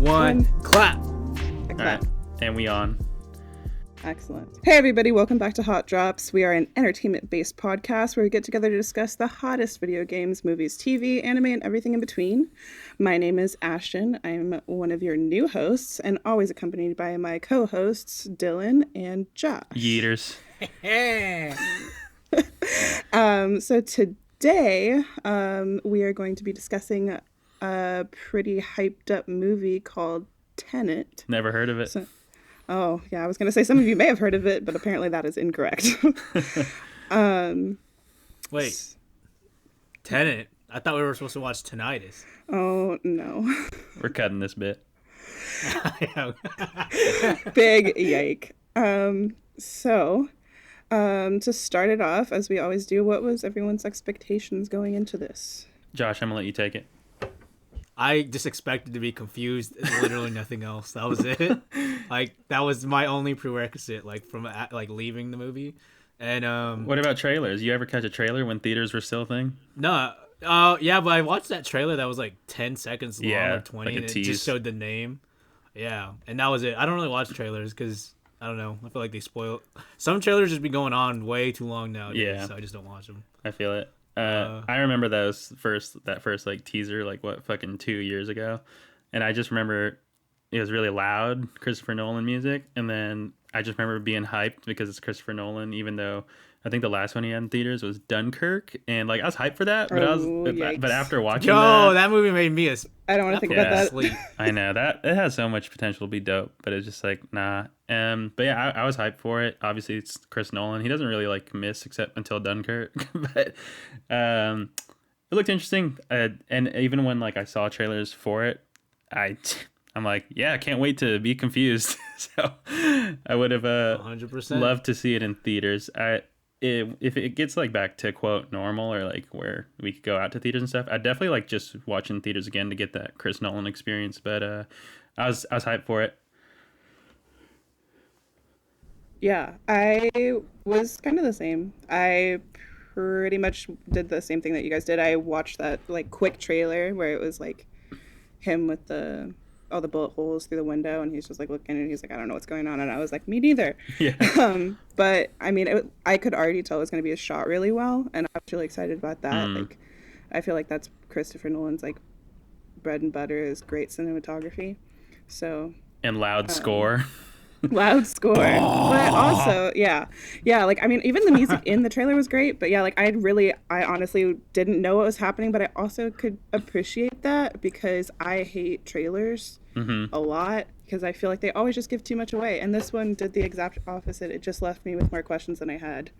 One, clap. A All clap. right, and we on. Excellent. Hey everybody, welcome back to Hot Drops. We are an entertainment-based podcast where we get together to discuss the hottest video games, movies, TV, anime, and everything in between. My name is Ashton. I'm one of your new hosts and always accompanied by my co-hosts, Dylan and Josh. Yeeters. So today, we are going to be discussing a pretty hyped up movie called Tenet. Never heard of it. Oh, yeah, I was going to say some of you may have heard of it, but apparently that is incorrect. Wait. Tenet? I thought we were supposed to watch Tinnitus. Oh, no. We're cutting this bit. Big yike. To start it off, as we always do, what was everyone's expectations going into this? Josh, I'm going to let you take it. I just expected to be confused. Literally nothing else. That was it. Like, that was my only prerequisite, like, from, like, leaving the movie. And, What about trailers? You ever catch a trailer when theaters were still a thing? No. Yeah, but I watched that trailer that was, like, 10 seconds long or 20, like a and tease. it just showed the name. Yeah, and that was it. I don't really watch trailers because, I don't know, I feel like they spoil. Some trailers just be going on way too long nowadays, so I just don't watch them. I feel it. I remember that first like teaser, like what, fucking 2 years ago, and I just remember it was really loud Christopher Nolan music, and then I just remember being hyped because it's Christopher Nolan, even though I think the last one he had in theaters was Dunkirk, and like I was hyped for that, but but after watching that movie made me I don't want to think about that. sleep. I know that it has so much potential to be dope, but it's just like nah. But yeah, I was hyped for it. Obviously, it's Chris Nolan. He doesn't really like miss except until Dunkirk, but it looked interesting. And even when like I saw trailers for it, I'm like, yeah, I can't wait to be confused. So I would have 100% loved to see it in theaters. If it gets like back to quote normal or like where we could go out to theaters and stuff, I'd definitely like just watch in theaters again to get that Chris Nolan experience. But I was hyped for it. Yeah, I was kind of the same. I pretty much did the same thing that you guys did. I watched that like quick trailer where it was like him with all the bullet holes through the window, and he's just like looking, and he's like, I don't know what's going on, and I was like, me neither. Yeah. But I mean, I could already tell it was going to be shot really well, and I was really excited about that. Like, I feel like that's Christopher Nolan's like bread and butter is great cinematography. So And loud score. loud score, but also yeah, like I mean, even the music in the trailer was great, but yeah, like I honestly didn't know what was happening, but I also could appreciate that because I hate trailers a lot because I feel like they always just give too much away, and this one did the exact opposite. It just left me with more questions than I had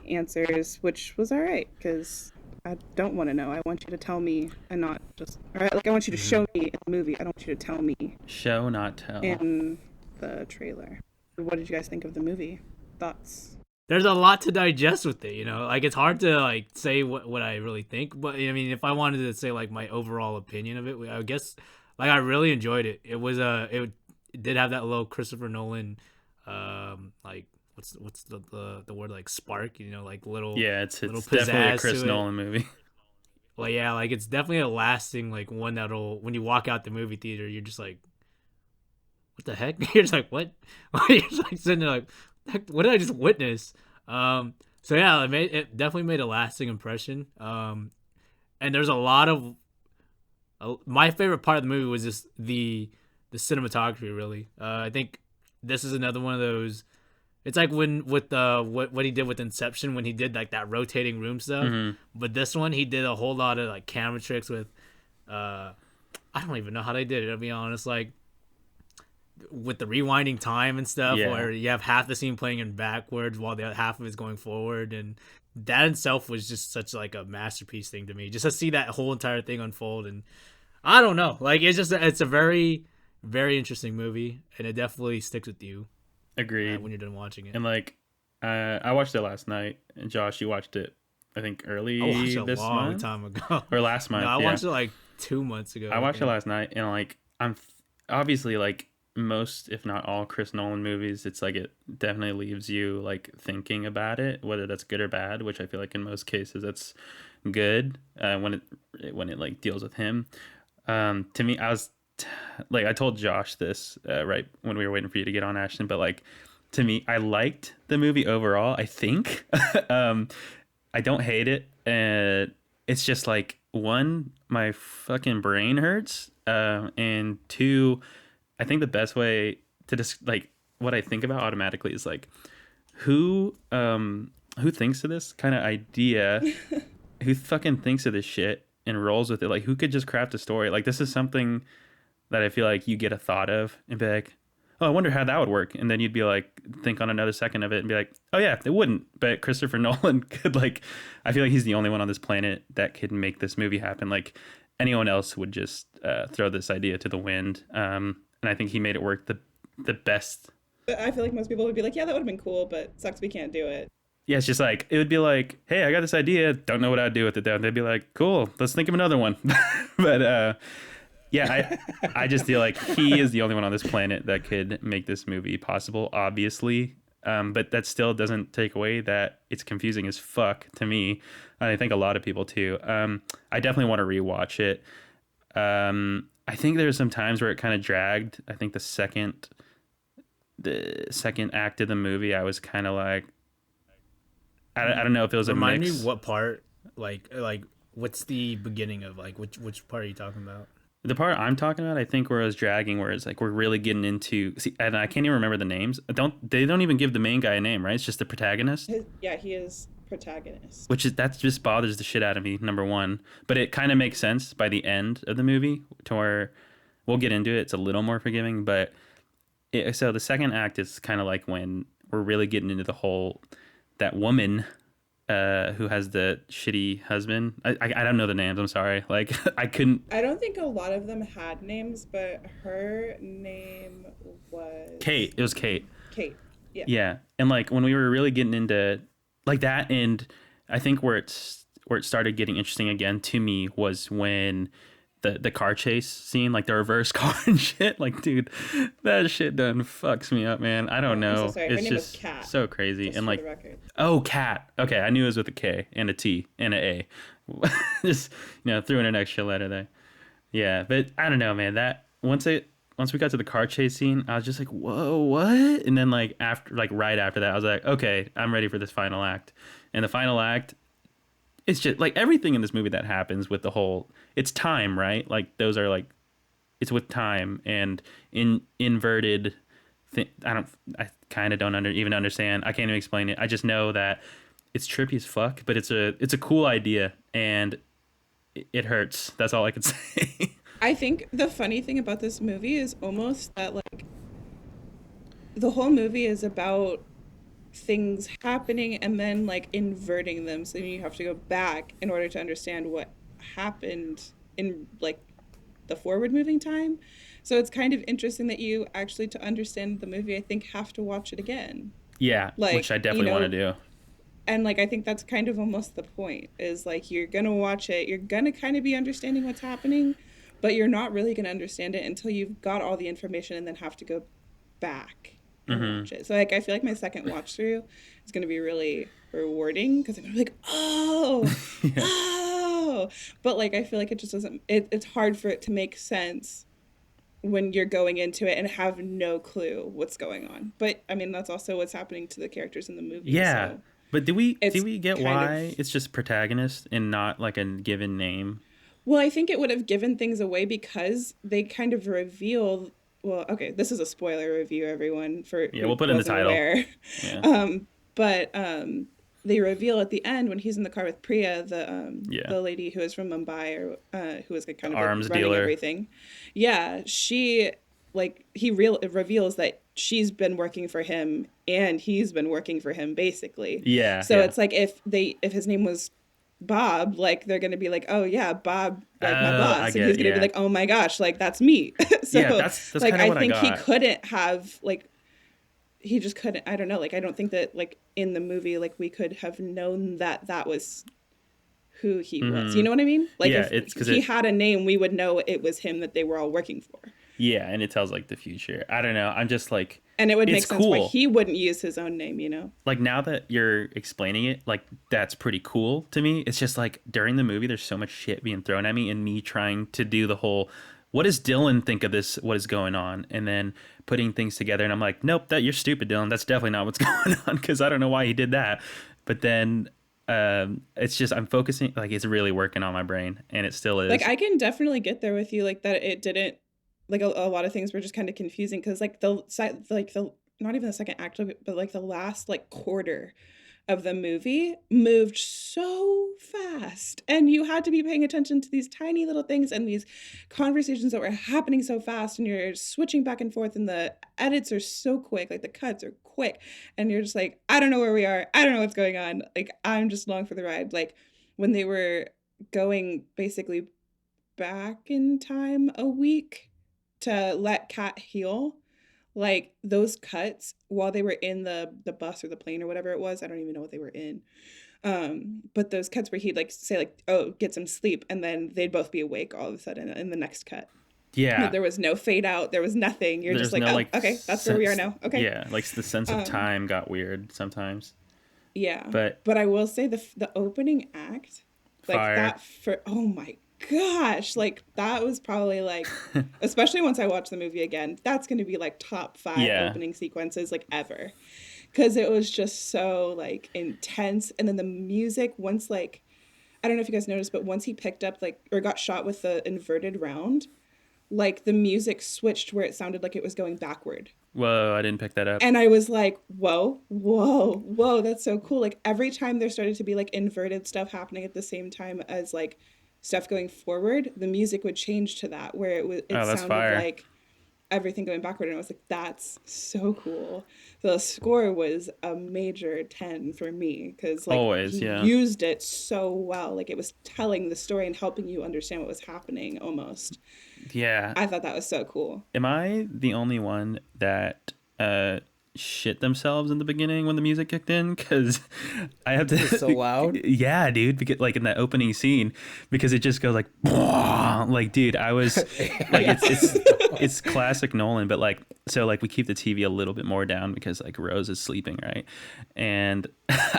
answers, which was all right because I don't want to know. I want you to tell me and not just, all right, like I want you to show me in the movie. I don't want you to tell me. Show, not tell. In the trailer. What did you guys think of the movie? Thoughts? There's a lot to digest with it, you know. Like, it's hard to like say what I really think, but I mean, if I wanted to say like my overall opinion of it, I guess like I really enjoyed it. It was it did have that little Christopher Nolan like what's the word, like spark, you know, like little it's little definitely a pizzazz Chris to it. Nolan movie. Well, yeah, like it's definitely a lasting like one that'll, when you walk out the movie theater, you're just like, what the heck? You're just like, what? You're just like sitting there like, what did I just witness? So yeah, it definitely made a lasting impression. And there's a lot of my favorite part of the movie was just the cinematography. Really, I think this is another one of those. It's like when with what he did with Inception, when he did like that rotating room stuff. But this one, he did a whole lot of like camera tricks with. I don't even know how they did it, to be honest. Like, with the rewinding time and stuff, where you have half the scene playing in backwards while the other half of it is going forward, and that itself was just such like a masterpiece thing to me, just to see that whole entire thing unfold. And I don't know, like it's a very, very interesting movie, and it definitely sticks with you. Agreed. When you're done watching it. And like I watched it last night, and Josh, you watched it I think early I watched it this a long month? time ago, or last month. No, I watched it like 2 months ago. I watched it last night, and like I'm obviously like most, if not all, Chris Nolan movies, it's like it definitely leaves you like thinking about it, whether that's good or bad, which I feel like in most cases that's good when it like deals with him. To me, I was like I told Josh this right when we were waiting for you to get on, Ashton, but like to me, I liked the movie overall. I think um, I don't hate it, and it's just like one, my fucking brain hurts, and two, I think the best way to just like what I think about automatically is like who thinks of this kind of idea, who fucking thinks of this shit and rolls with it, like who could just craft a story like this is something that I feel like you get a thought of and be like, oh, I wonder how that would work. And then you'd be like, think on another second of it and be like, oh yeah, it wouldn't. But Christopher Nolan could like, I feel like he's the only one on this planet that could make this movie happen. Like anyone else would just throw this idea to the wind. And I think he made it work the best. I feel like most people would be like, yeah, that would have been cool, but sucks we can't do it. Yeah, it's just like, it would be like, hey, I got this idea. Don't know what I'd do with it though. And they'd be like, cool, let's think of another one. But yeah, I just feel like he is the only one on this planet that could make this movie possible, obviously. But that still doesn't take away that it's confusing as fuck to me. And I think a lot of people too. I definitely want to rewatch it. I think there's some times where it kind of dragged. I think the second act of the movie, I was kind of like, I don't know if it was Remind a mix. me what part, like what's the beginning of like which part are you talking about? The part I'm talking about, I think, where I was dragging, where it's like we're really getting into. See, and I can't even remember the names. They don't even give the main guy a name, right? It's just the protagonist. Yeah, he is protagonist. That just bothers the shit out of me. Number one, but it kind of makes sense by the end of the movie, to where we'll get into it. It's a little more forgiving, but so the second act is kind of like when we're really getting into the whole that woman. Who has the shitty husband. I don't know the names. I'm sorry. Like I couldn't. I don't think a lot of them had names, but her name was Kate. It was Kate. Kate. Yeah. Yeah, and like when we were really getting into like that, and I think where it started getting interesting again to me was when the car chase scene, like the reverse car and shit. Like, dude, that shit done fucks me up, man. I don't know. I'm so sorry. Her It's name was just Kat, so crazy. just And for like, the record. oh, Cat. Okay, I knew it was with a K and a T and a A. Just threw in an extra letter there. Yeah, but I don't know, man. That once we got to the car chase scene, I was just like, whoa, what? And then like right after that, I was like, okay, I'm ready for this final act. And the final act, it's just like everything in this movie that happens with the whole, it's time, right? Like those are like, it's with time and inverted. I kind of don't even understand. I can't even explain it. I just know that it's trippy as fuck, but it's a cool idea and it hurts. That's all I could say. I think the funny thing about this movie is almost that like the whole movie is about things happening and then like inverting them, so you have to go back in order to understand what happened in like the forward moving time. So it's kind of interesting that you actually, to understand the movie, I think have to watch it again. Yeah, Like, which I definitely want to do. And like I think that's kind of almost the point, is like you're gonna watch it, you're gonna kind of be understanding what's happening, but you're not really gonna understand it until you've got all the information and then have to go back and watch it. So like I feel like my second watch through is gonna be really rewarding because I'm gonna be like, oh, but like I feel like it just doesn't. It's hard for it to make sense when you're going into it and have no clue what's going on. But I mean that's also what's happening to the characters in the movie. Yeah, so but do we get kind why of- it's just protagonist and not like a given name? Well, I think it would have given things away because they kind of reveal. Well, okay, this is a spoiler review, everyone. For Yeah, we'll put it in the title. Aware. Yeah. But they reveal at the end when he's in the car with Priya, the lady who is from Mumbai, or who is like kind of like Arms running dealer. everything. Yeah, he reveals that she's been working for him and he's been working for him, basically. Yeah. So yeah. it's like if his name was Bob, like they're gonna be like, oh yeah, Bob, like my I boss, get and he's it, gonna yeah. be like, oh my gosh, like that's me. So Yeah, that's like kinda I what I think he got. couldn't have like he just couldn't. I don't know. Like I don't think that like in the movie like we could have known that was who he was. You know what I mean? Like Yeah, if it's 'cause he it- had a name, we would know it was him that they were all working for. Yeah, and it tells like the future. I don't know. I'm just like, And it would make It's sense why cool. he wouldn't use his own name, you know? like now that you're explaining it, like that's pretty cool to me. It's just like during the movie, there's so much shit being thrown at me, and me trying to do the whole, what does Dylan think of this? What is going on? And then putting things together, and I'm like, nope, you're stupid, Dylan. That's definitely not what's going on, because I don't know why he did that. But then it's just I'm focusing, like it's really working on my brain, and it still is. Like I can definitely get there with you, like that it didn't, like a lot of things were just kind of confusing because like the not even the second act of it, but like the last like quarter of the movie moved so fast, and you had to be paying attention to these tiny little things and these conversations that were happening so fast, and you're switching back and forth, and the edits are so quick, like the cuts are quick, and you're just like, I don't know where we are, I don't know what's going on, like I'm just along for the ride. Like when they were going basically back in time a week to let Kat heal, like those cuts while they were in the bus or the plane or whatever it was, I don't even know what they were in, but those cuts where he'd like say like, oh, get some sleep, and then they'd both be awake all of a sudden in the next cut. Yeah, but there was no fade out, there was nothing, you're there's just like, no, oh, like, okay, that's where we are now. Okay. Yeah, like the sense of time got weird sometimes. Yeah, but I will say the opening act, like fire. that, for oh my gosh, like that was probably like, especially once I watched the movie again, that's going to be like top 5 opening sequences like ever, because it was just so like intense. And then the music, once like, I don't know if you guys noticed, but once he picked up like or got shot with the inverted round, like the music switched where it sounded like it was going backward. Whoa, I didn't pick that up. And I was like, whoa, that's so cool. Like every time there started to be like inverted stuff happening at the same time as like stuff going forward, the music would change to that, where it sounded fire. like everything going backward. And I was like, that's so cool. The score was a major 10 for me, because like always, he used it so well. Like it was telling the story and helping you understand what was happening almost. Yeah. I thought that was so cool. Am I the only one that shit themselves in the beginning when the music kicked in? Because I have to. It's so loud. Yeah, dude. Because like in that opening scene, because it just goes like, like, dude, I was like, it's classic Nolan, but like, so like we keep the TV a little bit more down because like Rose is sleeping, right? And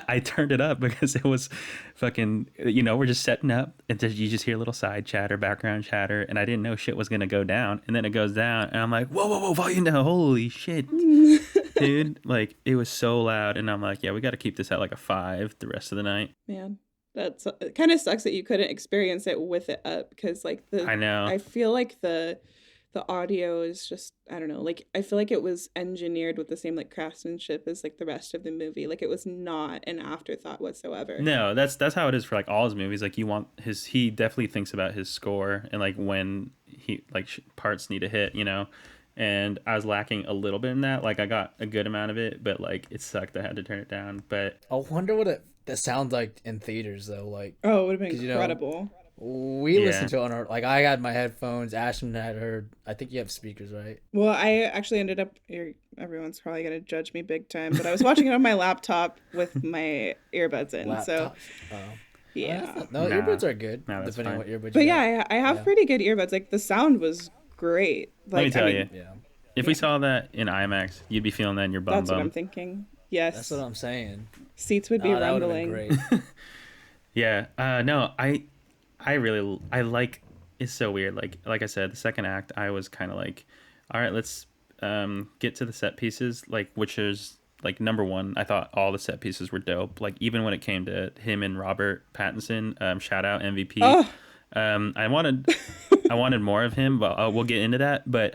I turned it up because it was fucking, we're just setting up, and you just hear a little side chatter, background chatter, and I didn't know shit was gonna go down, and then it goes down, and I'm like, whoa, volume down, holy shit. Dude, like it was so loud, and I'm like, yeah, we got to keep this at like a 5 the rest of the night. Man, that's, it kind of sucks that you couldn't experience it with it up, because like I know, I feel like the audio is just, I don't know, like I feel like it was engineered with the same like craftsmanship as like the rest of the movie. Like it was not an afterthought whatsoever. No, that's how it is for like all his movies. Like he definitely thinks about his score and like when he like parts need to hit, and I was lacking a little bit in that. Like I got a good amount of it, but like it sucked. I had to turn it down. But I wonder what that sounds like in theaters though. Like, oh, it would have been incredible. We listened to it on our, like I had my headphones, Ashton had her, I think you have speakers, right? Well, I actually ended up, everyone's probably going to judge me big time, but I was watching it on my laptop with my earbuds in. So yeah. Earbuds are good, depending on what earbuds but you yeah, I have pretty good earbuds. Like the sound was great. Like, let me tell you, if we saw that in IMAX, you'd be feeling that in your bum. That's what I'm thinking. Yes. That's what I'm saying. Seats would be rumbling. That would have been great. Yeah. No, I like, it's so weird. Like I said, the second act, I was kind of like, all right, let's get to the set pieces, like, which is like number one. I thought all the set pieces were dope. Like even when it came to him and Robert Pattinson, shout out MVP. Oh. I wanted more of him, but we'll get into that. But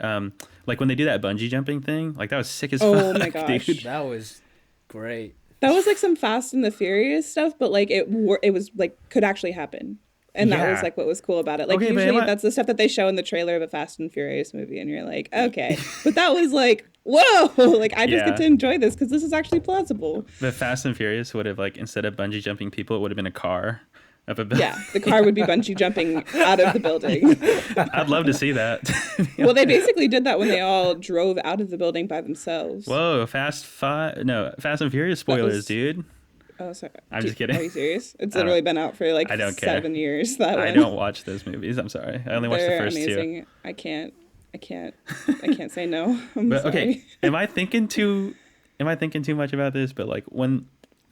like when they do that bungee jumping thing, like that was sick as fuck. Oh my gosh, dude. That was great. That was like some Fast and the Furious stuff, but like it was like could actually happen. And that was like what was cool about it. Like usually that's the stuff that they show in the trailer of a Fast and Furious movie, and you're like, okay. But that was like, whoa! Like I just get to enjoy this because this is actually plausible. The Fast and Furious would have like, instead of bungee jumping people, it would have been a car up a building. Yeah, the car would be bungee jumping out of the building. I'd love to see that. Well, they basically did that when they all drove out of the building by themselves. Whoa, Fast and Furious spoilers, dude. Oh, sorry. I'm just kidding. Are you serious? It's literally been out for like 7 years. I don't watch those movies. I'm sorry. I only watched the first amazing. 2. I can't say no. But sorry. okay, am I thinking too much about this? But like when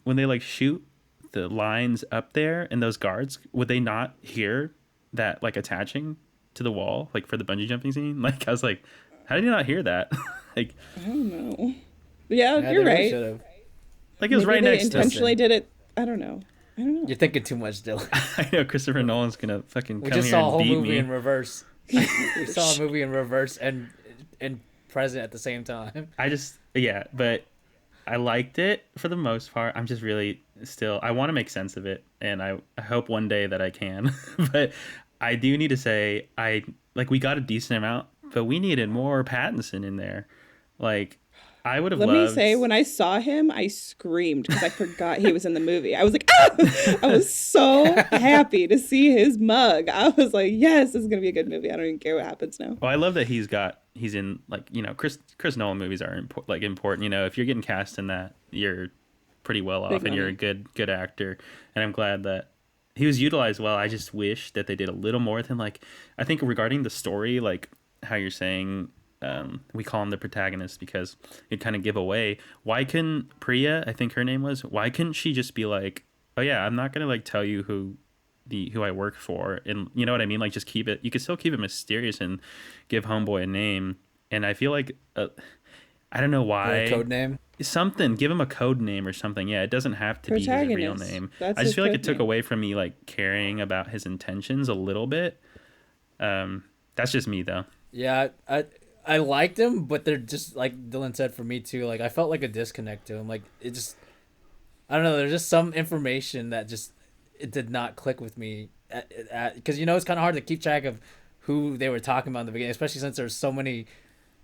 they like shoot the lines up there and those guards, would they not hear that like attaching to the wall, like for the bungee jumping scene. Like I was like, how did you not hear that? Like I don't know. Yeah, Yeah, you're they really right. should've. like it was Maybe right they next to him. intentionally did it. I don't know. You're thinking too much, Dylan. I know Christopher Nolan's gonna fucking We come just here saw a and whole beat movie me. in reverse. We saw a movie in reverse and present at the same time. But I liked it for the most part. I'm just really still, I want to make sense of it, and I hope one day that I can. But I do need to say, we got a decent amount, but we needed more Pattinson in there. Like, I would have Let loved. me say, when I saw him, I screamed because I forgot he was in the movie. I was like, ah! I was so happy to see his mug. I was like, yes, this is gonna be a good movie. I don't even care what happens now. Well, I love that he's in, like, Chris Nolan movies are important. You know, if you're getting cast in that, you're pretty well off, and you're a good actor. And I'm glad that he was utilized well. I just wish that they did a little more with him. Like, I think regarding the story, like how you're saying, we call him the protagonist because it kind of give away. Why couldn't Priya, I think her name was, why couldn't she just be like, oh yeah, I'm not gonna like tell you who I work for, and you know what I mean? Like, just keep it. You could still keep it mysterious and give Homeboy a name. And I feel like I don't know why. A code name. Something. Give him a code name or something. Yeah, it doesn't have to be his real name. I just feel like it took away from me like caring about his intentions a little bit. That's just me though. Yeah, I liked him, but they're just like Dylan said for me too. Like I felt like a disconnect to him. Like it just, I don't know. There's just some information that just it did not click with me. Because it's kind of hard to keep track of who they were talking about in the beginning, especially since there's so many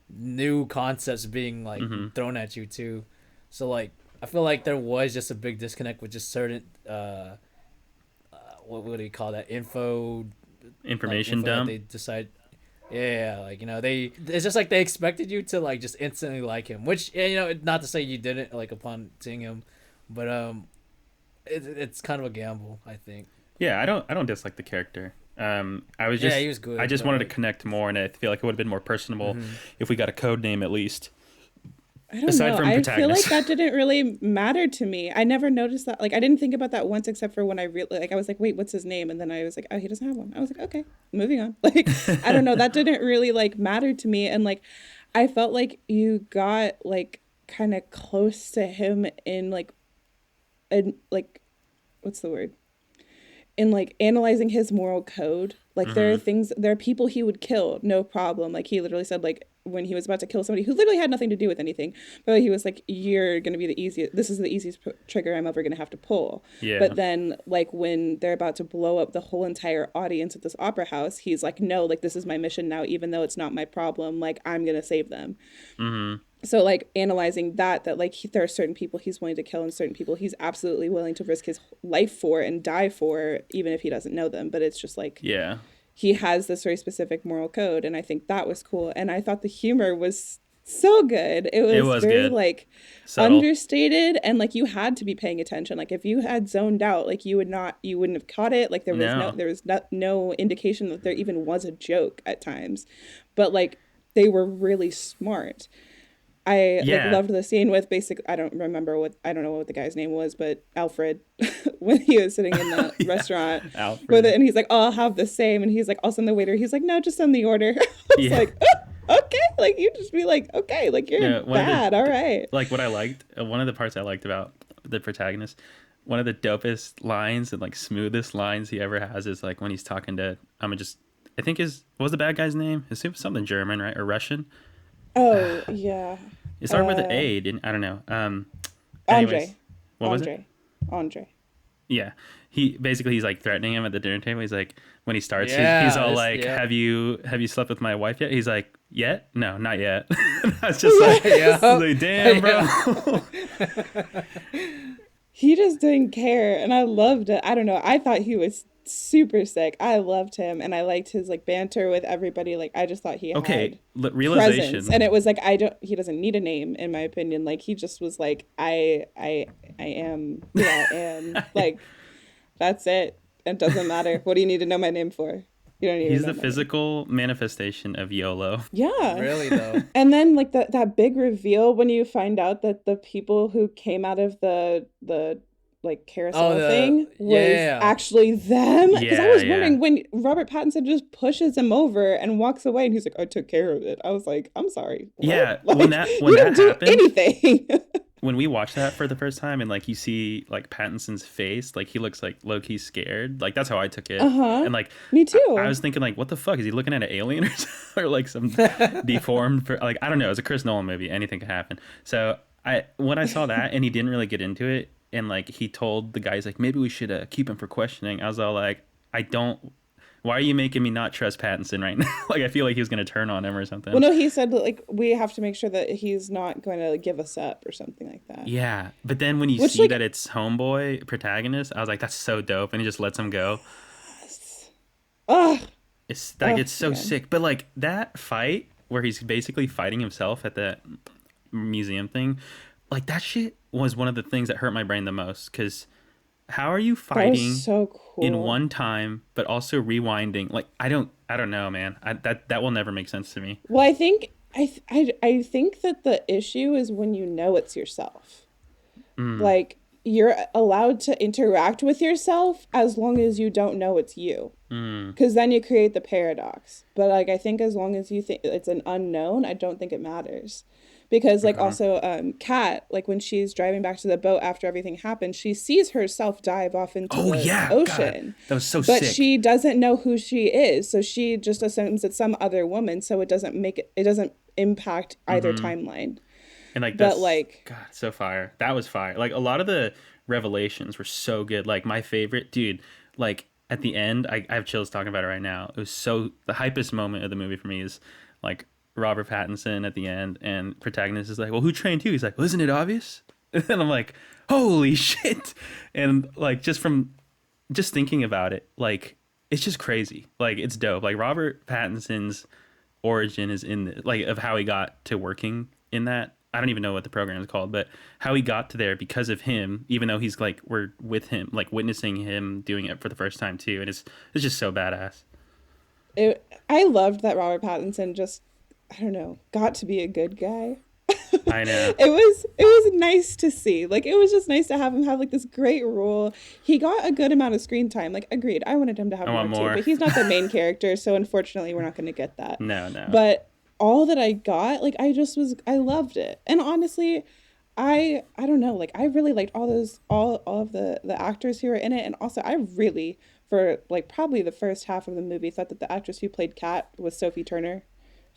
new concepts being like thrown at you too. So like I feel like there was just a big disconnect with just certain what do you call that information like, dump. they decide. Yeah, like it's just like they expected you to like just instantly like him, which not to say you didn't like upon seeing him, but it's kind of a gamble, I think. Yeah, I don't dislike the character. He was good. I just wanted to connect more, and I feel like it would have been more personable if we got a code name at least. I don't know. I feel like that didn't really matter to me. I never noticed that. Like, I didn't think about that once, except for when I I was like, wait, what's his name? And then I was like, oh, he doesn't have one. I was like, okay, moving on. Like, I don't know. That didn't really like matter to me. And like, I felt like you got like kind of close to him in like what's the word? In like analyzing his moral code. Like there are people he would kill, no problem. Like he literally said like when he was about to kill somebody who literally had nothing to do with anything, but he was like, you're going to be this is the easiest trigger I'm ever going to have to pull. Yeah. But then like when they're about to blow up the whole entire audience at this opera house, he's like, no, like this is my mission now, even though it's not my problem, like I'm going to save them. So like analyzing that like there are certain people he's willing to kill and certain people he's absolutely willing to risk his life for and die for, even if he doesn't know them. But it's just like, yeah, he has this very specific moral code, and I think that was cool. And I thought the humor was so good. It was very good. like Subtle. Understated, and like you had to be paying attention. Like if you had zoned out, like you wouldn't have caught it. Like there was no indication that there even was a joke at times, but like they were really smart. I like loved the scene with I don't know what the guy's name was, but Alfred, when he was sitting in the restaurant with it, and he's like, oh, I'll have the same, and he's like, I'll send the waiter. He's like, no, just send the order. I was like, oh, okay, like you just be like, okay, like you're bad, all right. Like what I liked, one of the parts I liked about the protagonist, one of the dopest lines and like smoothest lines he ever has is like when he's talking to what was the bad guy's name? It's something German, right, or Russian? Oh, yeah. It started with an A, I don't know. Andre. What was it? Andre. Yeah. He's like threatening him at the dinner table. He's like, when he starts, he's all like, have you slept with my wife yet? He's like, yet? No, not yet. I was just like, like, damn, bro. He just didn't care, and I loved it. I don't know. I thought he was super sick. I loved him, and I liked his like banter with everybody. Like I just thought he had realization, presence. And it was like he doesn't need a name in my opinion. Like he just was like I am like that's it. It doesn't matter. What do you need to know my name for? You don't need. He's the physical manifestation of YOLO. Yeah, really though. And then like that big reveal when you find out that the people who came out of the like carousel thing was yeah. actually them, because I Yeah, was yeah. wondering when Robert Pattinson just pushes him over and walks away and he's like, I took care of it. I was like, I'm sorry, what? Yeah, Like, when that you didn't do happened, anything. when we watched that for the first time and like you see like Pattinson's face, like he looks like low-key scared. Like that's how I took it. And like Me too. I was thinking like, what the fuck? Is he looking at an alien or something? Or like some deformed like I don't know, it's a Chris Nolan movie. Anything could happen. So when I saw that and he didn't really get into it and like he told the guys like maybe we should keep him for questioning. I was all like, why are you making me not trust Pattinson right now? Like I feel like he was gonna turn on him or something. Well, no, he said like we have to make sure that he's not going to give us up or something like that. Yeah, but then when you see that it's homeboy protagonist, I was like, that's so dope, and he just lets him go. Ugh. It's like it's so man. sick. But like that fight where he's basically fighting himself at that museum thing, like that shit was one of the things that hurt my brain the most. Because how are you That fighting was so cool. in one time, but also rewinding? Like I don't know, man. That will never make sense to me. Well, I think I think that the issue is when you know it's yourself. Like you're allowed to interact with yourself as long as you don't know it's you. Because then you create the paradox. But like I think as long as you think it's an unknown, I don't think it matters. Because like also Kat, like when she's driving back to the boat after everything happened, she sees herself dive off into the ocean. God, that was so but sick. she doesn't know who she is, so she just assumes it's some other woman, so it doesn't impact either timeline. And like But that's like God, so fire. That was fire. Like a lot of the revelations were so good. Like my favorite, dude, like at the end, I have chills talking about it right now. It was so the hypest moment of the movie for me is like Robert Pattinson at the end, and protagonist is like, well, who trained you? He's like, well, isn't it obvious? And I'm like, holy shit. And like just thinking about it, like it's just crazy. Like it's dope. Like Robert Pattinson's origin is in the, like of how he got to working in that. I don't even know what the program is called, but how he got to there because of him, even though he's like, we're with him, like witnessing him doing it for the first time too. And it's just so badass. I loved that Robert Pattinson just, I don't know, got to be a good guy. I know. It was nice to see. Like it was just nice to have him have like this great role. He got a good amount of screen time. Like agreed. I wanted him to have more too, but he's not the main character, so unfortunately we're not going to get that. No. But all that I got, like I loved it. And honestly, I don't know, like I really liked all of the actors who were in it, and also I really for like probably the first half of the movie thought that the actress who played Kat was Sophie Turner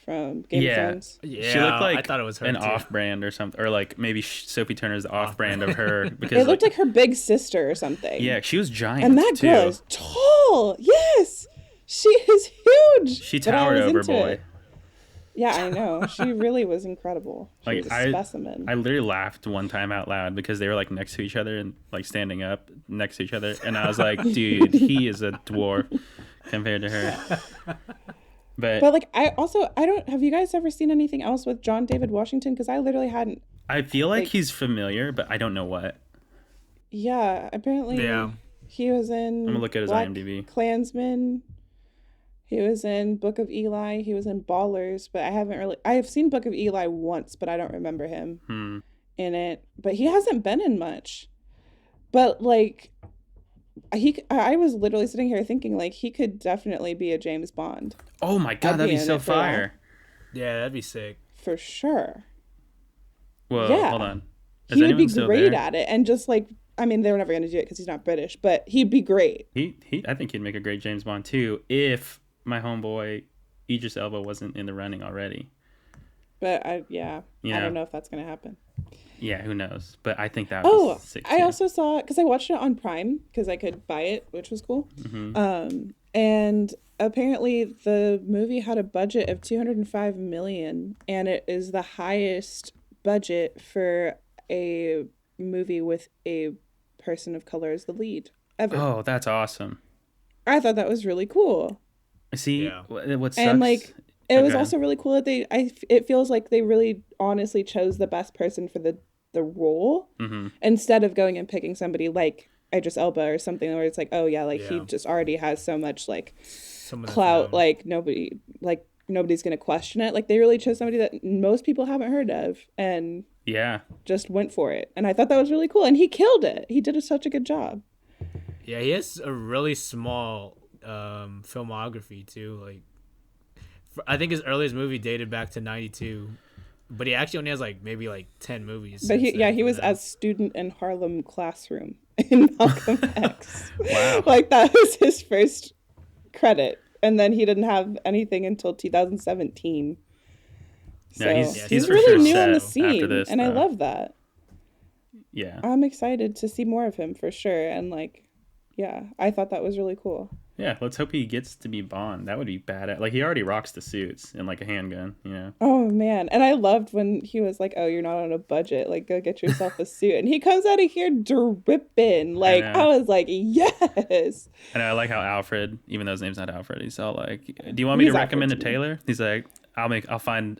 from Game of Thrones. Yeah, she looked like I thought it was her an too. off-brand or something, or like maybe Sophie Turner's the off-brand of her because It looked like her big sister or something. Yeah, she was giant. And that too. girl is tall. Yes, she is huge. She But I towered was over into boy. it. Yeah, I know. She really was incredible. She was a specimen. I literally laughed one time out loud because they were like next to each other and like standing up next to each other, and I was like, dude, he is a dwarf compared to her. But like I don't, have you guys ever seen anything else with John David Washington? Because I literally hadn't. I feel like he's familiar, but I don't know what. Yeah, apparently he was in I'm gonna look at his Black IMDb. Klansman. He was in Book of Eli. He was in Ballers, but I have seen Book of Eli once, but I don't remember him in it. But he hasn't been in much. But like I was literally sitting here thinking like he could definitely be a James Bond. Oh my god, that'd be so fire. Yeah, that'd be sick. For sure. Whoa, Yeah. hold on. He would be great at it, and just like, I mean, they were never going to do it because he's not British, but he'd be great. I think he'd make a great James Bond too if my homeboy Idris Elba wasn't in the running already. But I don't know if that's going to happen. Yeah, who knows? But I think that was sick too. I also saw, because I watched it on Prime because I could buy it, which was cool. Mm-hmm. And apparently the movie had a budget of $205 million, and it is the highest budget for a movie with a person of color as the lead ever. Oh, that's awesome. I thought that was really cool. See, what sucks? And like, it was also really cool that it feels like they really honestly chose the best person for the role instead of going and picking somebody like Idris Elba or something where it's like, oh yeah, like he just already has so much like clout, like nobody, like nobody's going to question it. Like they really chose somebody that most people haven't heard of and Yeah. just went for it. And I thought that was really cool. And he killed it. He did such a good job. Yeah, he has a really small filmography too. Like, I think his earliest movie dated back to '92, but he actually only has like maybe like 10 movies. But he was as student in Harlem Classroom in Malcolm X. Wow. Like that was his first credit. And then he didn't have anything until 2017. So No, he's for really sure new on set the scene. after this, And I though. love that. Yeah. I'm excited to see more of him for sure. And like, yeah, I thought that was really cool. Yeah, let's hope he gets to be Bond. That would be bad. Like, he already rocks the suits and, like, a handgun, you know? Oh, man. And I loved when he was like, oh, you're not on a budget. Like, go get yourself a suit. And he comes out of here dripping. Like, I was like, yes. And I like how Alfred, even though his name's not Alfred, he's all like, do you want me to recommend a tailor? He's like,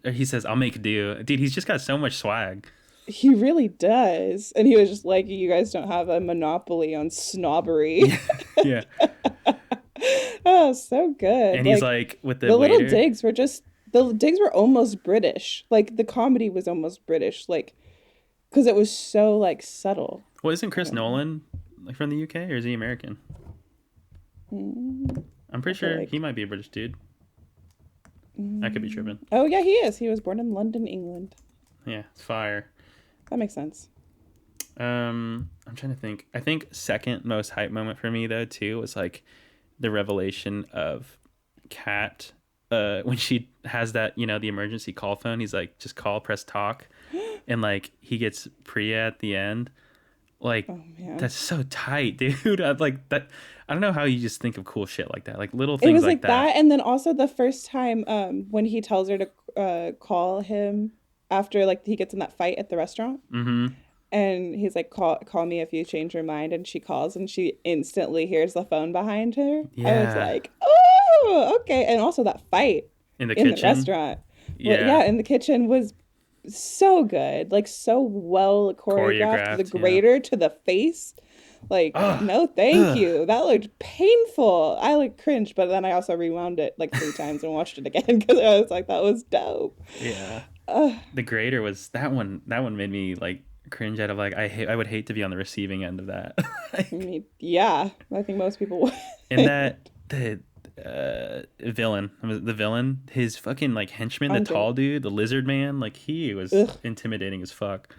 he says, I'll make do. Dude, he's just got so much swag. He really does. And he was just like, you guys don't have a monopoly on snobbery. Yeah. Oh, so good. And he's like with the waiter. little digs were just, the digs were almost British. Like the comedy was almost British. Like, because it was so like subtle. Well, isn't Chris Nolan like from the UK or is he American? I'm pretty sure he might be a British dude. I could be tripping. Oh yeah, he is. He was born in London, England. Yeah, it's fire. That makes sense. I'm trying to think. I think second most hype moment for me though too was like the revelation of Kat when she has that, you know, the emergency call phone. He's like, just call, press talk, and like he gets Priya at the end. Like that's so tight, dude. I like that. I don't know how you just think of cool shit like that, like little things it was like that. And then also the first time when he tells her to call him after like he gets in that fight at the restaurant. Mm-hmm. And he's like, call me if you change your mind. And she calls and she instantly hears the phone behind her. Yeah. I was like, oh, okay. And also that fight in the restaurant. Yeah. In the kitchen was so good. Like so well choreographed. The grater to the face. Like, no, thank you. That looked painful. I like cringed, but then I also rewound it like 3 times and watched it again because I was like, that was dope. Yeah. The grater was that one made me like cringe out of like I would hate to be on the receiving end of that. I mean, yeah, I think most people would. And that the villain, his fucking like henchman, the tall dude, the lizard man, like he was intimidating as fuck.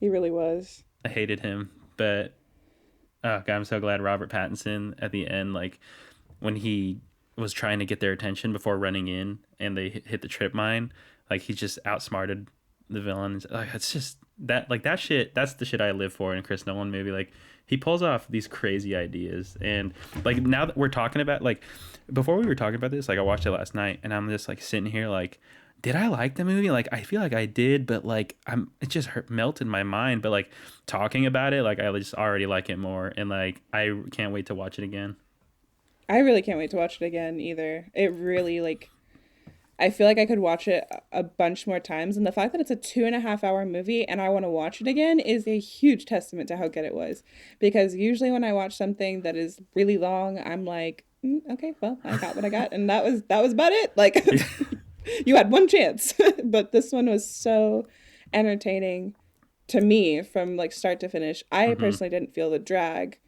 He really was. I hated him, but oh god, I'm so glad Robert Pattinson at the end, like when he was trying to get their attention before running in and they hit the trip mine, like he just outsmarted the villain. Like it's just that, like that shit, that's the shit I live for in a Chris Nolan movie. Like he pulls off these crazy ideas, and like now that we're talking about, like before we were talking about this, like I watched it last night and I'm just like sitting here like, did I like the movie? Like I feel like I did, but like it just melted my mind. But like talking about it, like I just already like it more, and like I can't wait to watch it again. I really can't wait to watch it again either. It really like, I feel like I could watch it a bunch more times. And the fact that it's a 2.5-hour movie and I want to watch it again is a huge testament to how good it was. Because usually when I watch something that is really long, I'm like, okay, well, I got what I got. And that was about it. Like, you had one chance. But this one was so entertaining to me from like start to finish. I personally didn't feel the drag.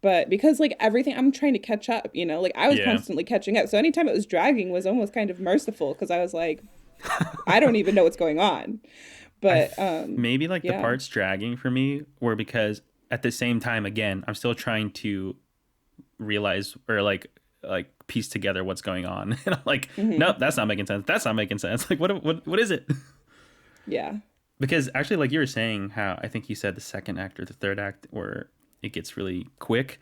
But because like everything, I'm trying to catch up, you know, like I was constantly catching up. So anytime it was dragging was almost kind of merciful because I was like, I don't even know what's going on. But maybe like the parts dragging for me were because at the same time, again, I'm still trying to realize or like piece together what's going on. And I'm like, nope, that's not making sense. That's not making sense. Like, what is it? Yeah. Because actually, like you were saying, how I think you said the second act or the third act where it gets really quick.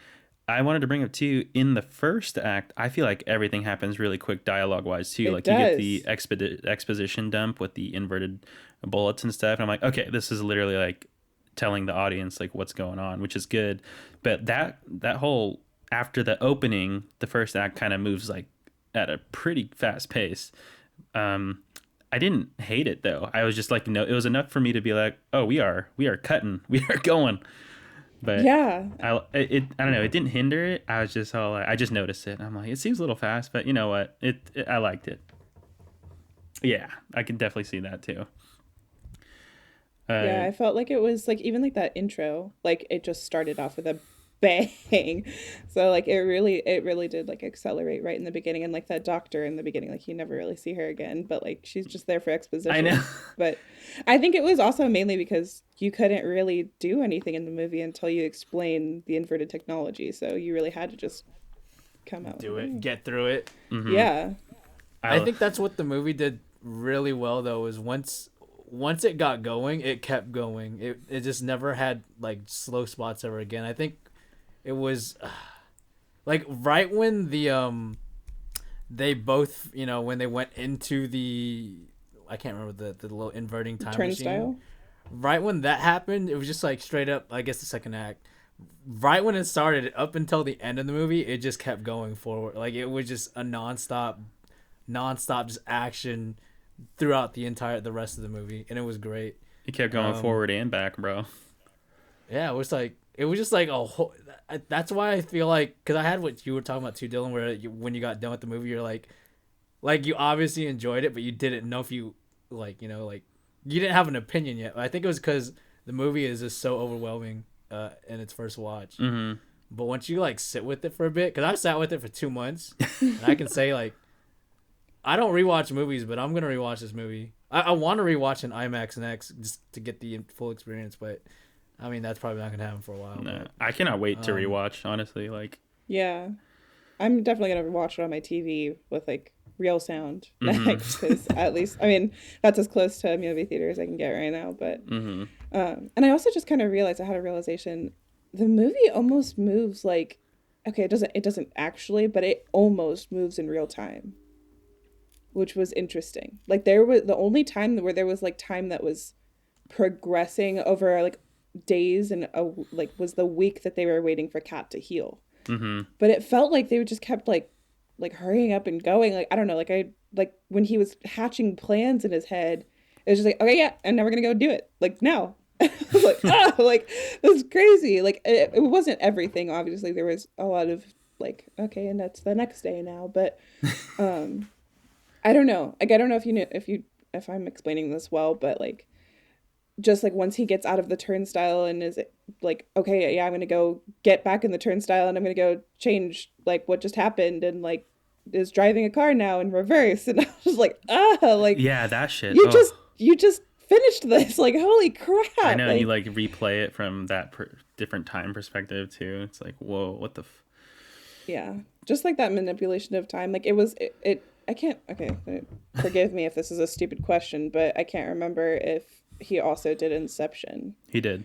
I wanted to bring up too, in the first act, I feel like everything happens really quick dialogue wise too. You get the exposition dump with the inverted bullets and stuff. And I'm like, okay, this is literally like telling the audience like what's going on, which is good. But that whole, after the opening, the first act kind of moves like at a pretty fast pace. I didn't hate it though. I was just like, no, it was enough for me to be like, oh, we are cutting, we are going. But yeah, I don't know. It didn't hinder it. I was just all like, I just noticed it. I'm like, it seems a little fast, but you know what? I liked it. Yeah, I can definitely see that too. Yeah, Uh, I felt like it was like even like that intro, like it just started off with a bang. So like it really did like accelerate right in the beginning, and like that doctor in the beginning, like you never really see her again, but like she's just there for I know. exposition. But I think it was also mainly because you couldn't really do anything in the movie until you explain the inverted technology. So you really had to just come out with a Do it, bang. get through it. Hmm. Yeah. I think that's what the movie did really well though. Is once it got going, it kept going. It just never had like slow spots ever again. I think it was like right when they both, when they went into the, I can't remember the little inverting time machine. Turnstile. Right when that happened, it was just like straight up, I guess, the second act. Right when it started, up until the end of the movie, it just kept going forward. Like it was just a nonstop just action throughout the rest of the movie, and it was great. It kept going Um, forward and back, bro. yeah, it was just like a whole. That's why I feel like, because I had what you were talking about too, Dylan, where when you got done with the movie, you're like you obviously enjoyed it, but you didn't know if you like you didn't have an opinion yet. I think it was because the movie is just so overwhelming in its first watch. Hmm. But once you like sit with it for a bit, because I sat with it for 2 months, and I can say like I don't rewatch movies, but I'm gonna rewatch this movie. I want to rewatch in IMAX and X just to get the full experience, but I mean that's probably not gonna happen for a while. No, But, I cannot wait to rewatch. Honestly, like, Yeah. I'm definitely gonna watch it on my TV with like real sound hmm. next, because at least I mean that's as close to a movie theater as I can get right now. But Hmm. and I also just kind of realized, I had a realization, the movie almost moves like, okay, it doesn't actually, but it almost moves in real time, which was interesting. Like there was the only time where there was like time that was progressing over like days, and like was the week that they were waiting for Kat to heal. Hmm. But it felt like they just kept like hurrying up and going. Like I don't know, like when he was hatching plans in his head, it was just like, okay, yeah, and now we're gonna go do it like now. I was like, like this is crazy. Like it wasn't everything, obviously there was a lot of like, okay, and that's the next day now. But um I don't know, like I don't know if you knew, if I'm explaining this well, but like just like once he gets out of the turnstile and is like, okay, yeah, I'm gonna go get back in the turnstile, and I'm gonna go change like what just happened, and like is driving a car now in reverse, and I was like, like Yeah, that shit. you Oh, just you just finished this, like holy I crap, know. And you like like replay it from that different time perspective too. It's like, whoa, what the? yeah, just like that manipulation of time, like it was it I can't, okay, forgive me if this is a stupid question, but I can't remember if he also did Inception. He did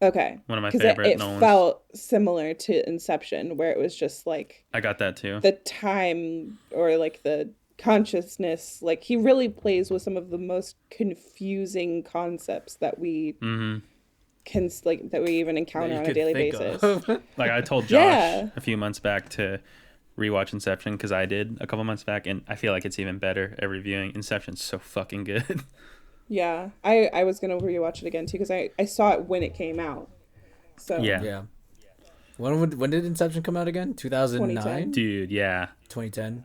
Okay. one of my Because favorite it Nolans. felt similar to Inception, where it was just like I got that too. the time or like the consciousness. Like he really plays with some of the most confusing concepts that we Hmm. can, like, that we even that encounter you on a could daily think basis. of. Like I told Josh Yeah. a few months back to rewatch Inception because I did a couple months back, and I feel like it's even better every viewing. Inception's so fucking good. Yeah. I was going to rewatch it again too, because I saw it when it came out. So Yeah, Yeah. When did Inception come out again? 2009? 2010. dude. Yeah, 2010.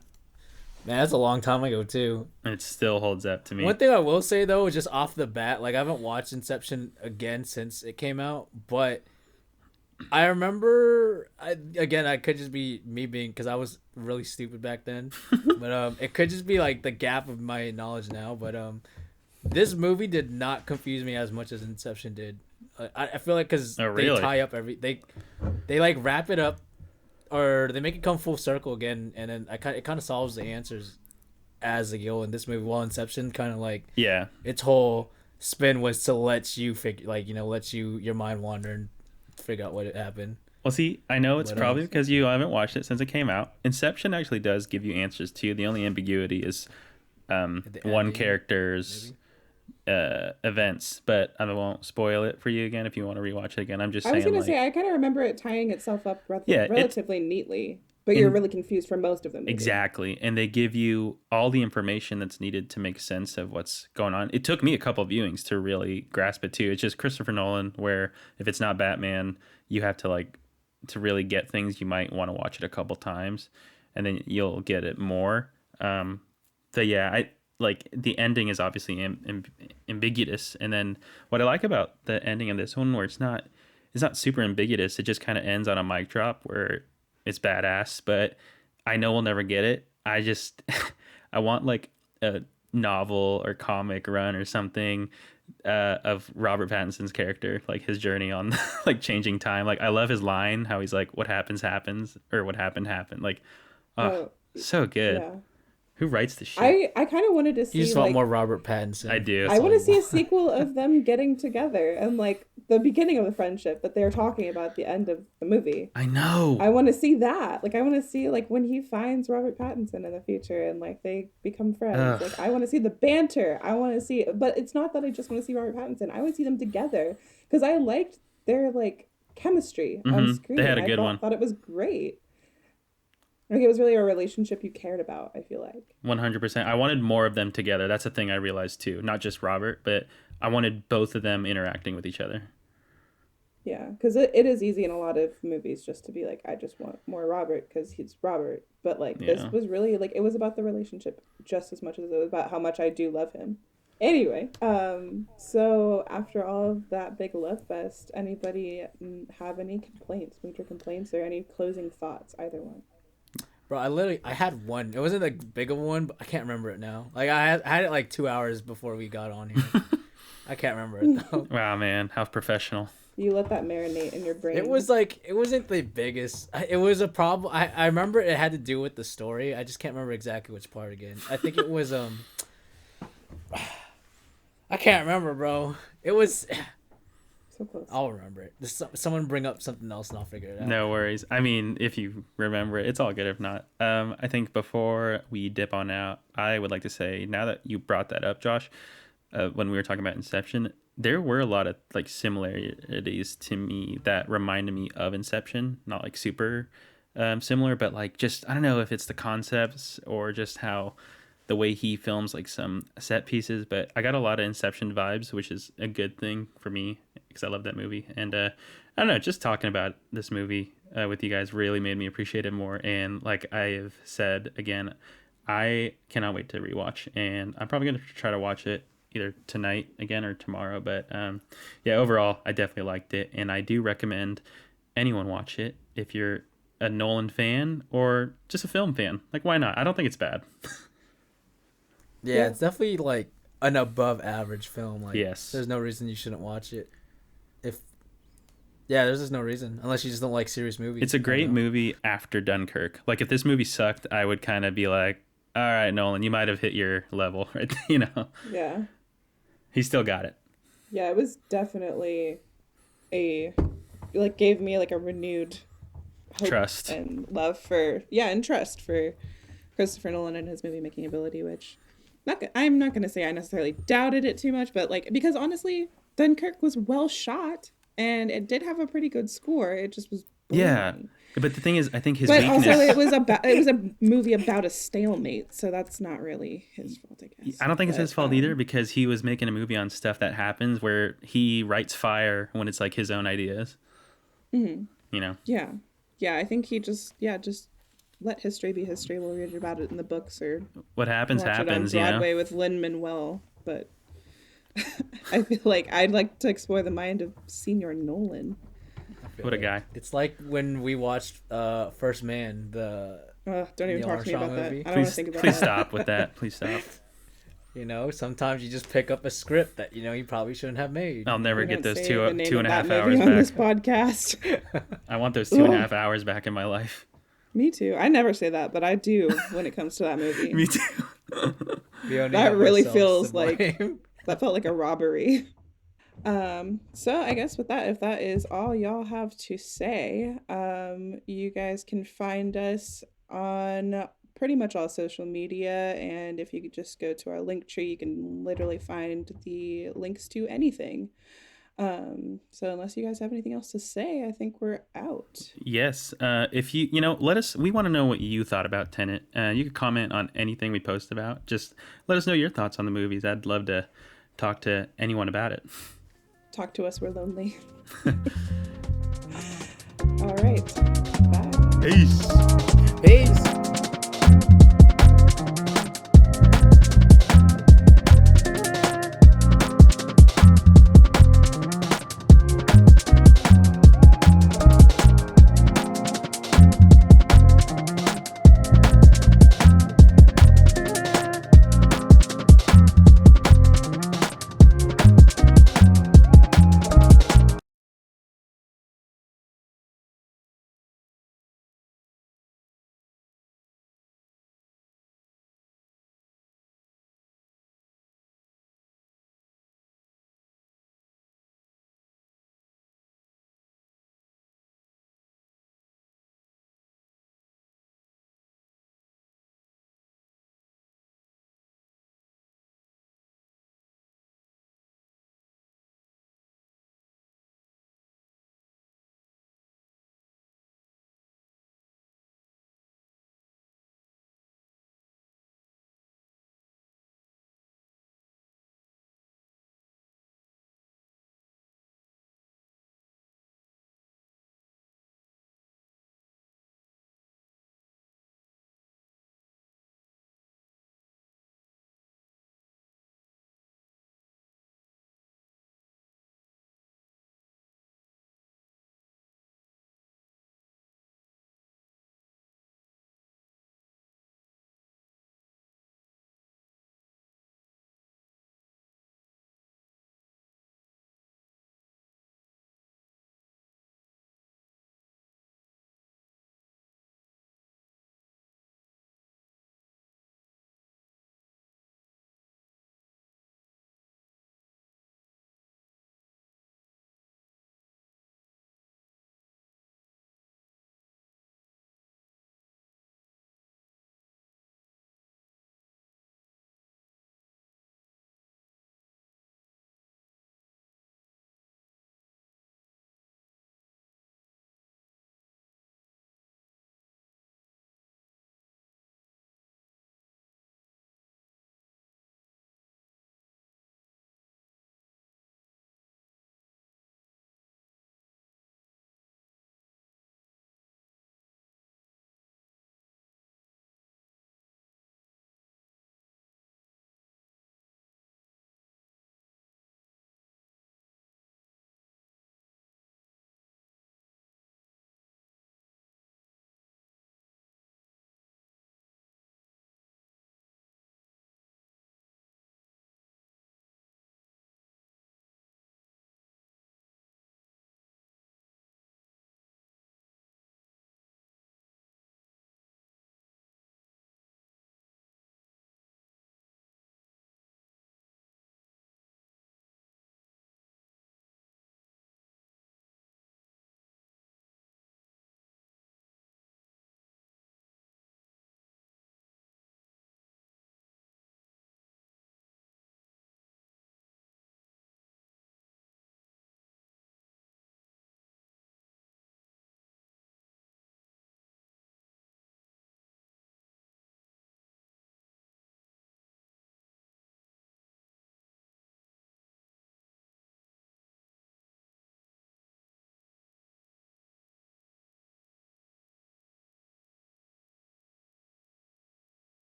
Man, that's a long time ago too. and it still holds up to me. One thing I will say though, is just off the bat, like I haven't watched Inception again since it came out, but I remember, again, I could just be me being, because I was really stupid back then, but it could just be like the gap of my knowledge now. But this movie did not confuse me as much as Inception did. I feel like because Oh, they really? tie up they like wrap it up, or they make it come full circle again, and then it kind of solves the answers as they go in this movie. While Inception kind of like Yeah, its whole spin was to let you figure, like, let your mind wander and figure out what happened. well, see, I know it's What probably else? because you haven't watched it since it came out. Inception actually does give you answers too. The only ambiguity is At the one ending, character's events, but I won't spoil it for you again if you want to rewatch it again. I'm just I was saying, gonna like, say, I kind of remember it tying itself up yeah, it relatively neatly, but you're in really confused for most of the movie. exactly, and they give you all the information that's needed to make sense of what's going on. It took me a couple of viewings to really grasp it too. It's just Christopher Nolan, where if it's not Batman, you have to like to really get things. You might want to watch it a couple times, and then you'll get it more. So yeah, like the ending is obviously ambiguous, and then what I like about the ending of this one, where it's not super ambiguous, it just kind of ends on a mic drop where it's badass, but I know we'll never get it. I just I want like a novel or comic run or something of Robert Pattinson's character, like his journey on like changing time. Like I love his line, how he's like, "What happens happens," or "What happened happened." Like, oh, so good. Yeah. Who writes this shit? I kind of wanted to see You just like want more Robert Pattinson. I do. I want to see a sequel of them getting together and like the beginning of the friendship that they're talking about at the end of the movie. I know. I want to see that. Like I want to see like when he finds Robert Pattinson in the future and like they become friends. Ugh. Like I want to see the banter. I want to see, but it's not that I just want to see Robert Pattinson. I want to see them together because I liked their like chemistry on screen. They had a good one. I thought it was great. Like it was really a relationship you cared about, I feel like. 100%. I wanted more of them together. That's a thing I realized too. Not just Robert, but I wanted both of them interacting with each other. Yeah, because it is easy in a lot of movies just to be like, I just want more Robert because he's Robert. But like this was really like, it was about the relationship just as much as it was about how much I do love him. Anyway, so after all of that big love fest, anybody have any complaints, major complaints, or any closing thoughts? Either one. Bro, I had one. It wasn't a big of one, but I can't remember it now. Like I had it like 2 hours before we got on here. I can't remember it though. Wow, man, how professional. You let that marinate in your brain. It was like, it wasn't the biggest. It was a problem. I remember it had to do with the story. I just can't remember exactly which part again. I think it was I can't remember, bro. It was. So close. I'll remember it. Someone bring up something else and I'll figure it out. No worries. I mean, if you remember it, it's all good. If not, I think before we dip on out, I would like to say, now that you brought that up, Josh, when we were talking about Inception, there were a lot of like similarities to me that reminded me of Inception. Not like super similar, but like just, I don't know if it's the concepts or just how the way he films like some set pieces, but I got a lot of Inception vibes, which is a good thing for me because I love that movie. And I don't know, just talking about this movie with you guys really made me appreciate it more. And like I have said again, I cannot wait to rewatch, and I'm probably going to try to watch it either tonight again or tomorrow. But yeah, overall, I definitely liked it, and I do recommend anyone watch it if you're a Nolan fan or just a film fan. Like, why not? I don't think it's bad. Yeah, it's definitely like an above average film. Like, yes, there's no reason you shouldn't watch it. There's just no reason unless you just don't like serious movies. It's a great movie after Dunkirk. Like if this movie sucked, I would kind of be like, all right, Nolan, you might have hit your level, right? You know? Yeah. He still got it. Yeah, it was definitely gave me like a renewed hope trust and love for, and trust for Christopher Nolan and his movie making ability, which I'm not going to say I necessarily doubted it too much, but like, because honestly, Dunkirk was well shot and it did have a pretty good score. It just was boring. Yeah. But the thing is, I think his but weakness... also it was a movie about a stalemate, so that's not really his fault, I guess. I don't think it's his fault either, because he was making a movie on stuff that happens where he writes fire when it's like his own ideas. Mm-hmm. You know? Yeah. Yeah, I think he just let history be history. We'll read about it in the books or what happens happens, it on Broadway, you know? with Lin-Manuel, but I feel like I'd like to explore the mind of Senior Nolan. What a guy. It's like when we watched First Man, the don't even Neil talk to me about Armstrong movie. that. I don't want to think about Please that. stop with that. Please stop. You know, sometimes you just pick up a script that, you know, you probably shouldn't have made. I'll never We get don't those say the name two of and a that half movie hours on this back. podcast. I want those 2.5 hours back in my life. Me too. I never say that, but I do when it comes to that movie. Me too. That really feels like that felt like a robbery. So I guess with that, if that is all y'all have to say, you guys can find us on pretty much all social media, and if you could just go to our link tree, you can literally find the links to anything. So unless you guys have anything else to say, I think we're out. Yes. If you know, we want to know what you thought about Tenet. You can comment on anything we post about. Just let us know your thoughts on the movies. I'd love to talk to anyone about it. Talk to us, we're lonely. All right. Bye. Peace.